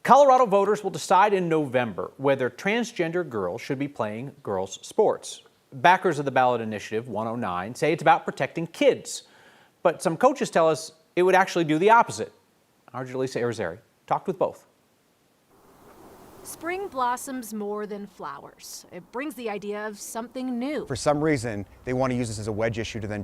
Colorado voters will decide in November whether transgender girls should be playing girls' sports. Backers of the ballot initiative 109 say it's about protecting kids. But some coaches tell us it would actually do the opposite. Our Jaleesa Irizarry talked with both. Spring blossoms more than flowers. It brings the idea of something new. For some reason, they want to use this as a wedge issue to then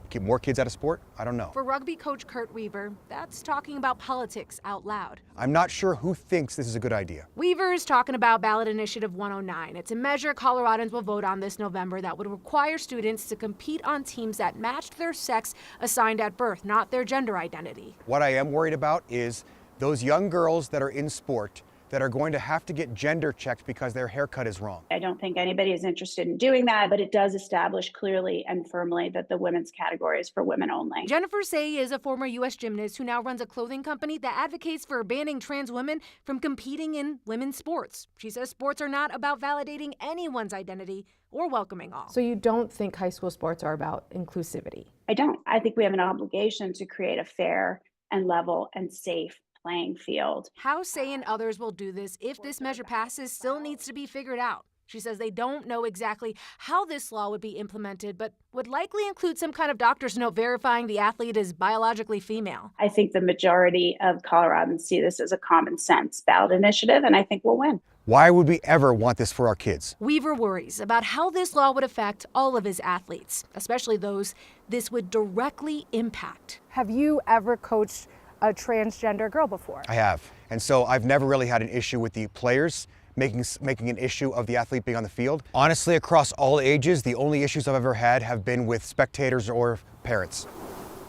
keep more kids out of sport? I don't know. For rugby coach Kurt Weaver, that's talking about politics out loud. I'm not sure who thinks this is a good idea. Weaver's talking about ballot initiative 109. It's a measure Coloradans will vote on this November that would require students to compete on teams that matched their sex assigned at birth, not their gender identity. What I am worried about is those young girls that are in sport that are going to have to get gender checked because their haircut is wrong. I don't think anybody is interested in doing that, but it does establish clearly and firmly that the women's category is for women only. Jennifer Say is a former U.S. gymnast who now runs a clothing company that advocates for banning trans women from competing in women's sports. She says sports are not about validating anyone's identity or welcoming all. So you don't think high school sports are about inclusivity? I don't. I think we have an obligation to create a fair and level and safe playing field. How Say and others will do this if this measure passes still needs to be figured out. She says they don't know exactly how this law would be implemented, but would likely include some kind of doctor's note verifying the athlete is biologically female. I think the majority of Coloradans see this as a common sense ballot initiative, and I think we'll win. Why would we ever want this for our kids? Weaver worries about how this law would affect all of his athletes, especially those this would directly impact. Have you ever coached a transgender girl before? I have. And so I've never really had an issue with the players making an issue of the athlete being on the field. Honestly, across all ages, the only issues I've ever had have been with spectators or parents.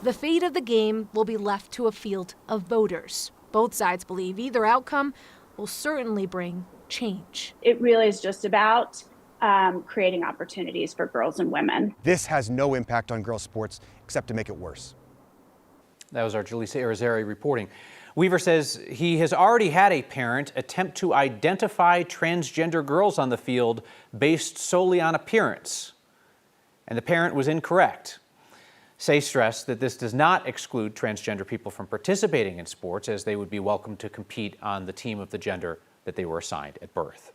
The fate of the game will be left to a field of voters. Both sides believe either outcome will certainly bring change. It really is just about creating opportunities for girls and women. This has no impact on girls' sports except to make it worse. That was our Jaleesa Irizarry reporting. Weaver says he has already had a parent attempt to identify transgender girls on the field based solely on appearance, and the parent was incorrect. Say stressed that this does not exclude transgender people from participating in sports, as they would be welcome to compete on the team of the gender that they were assigned at birth.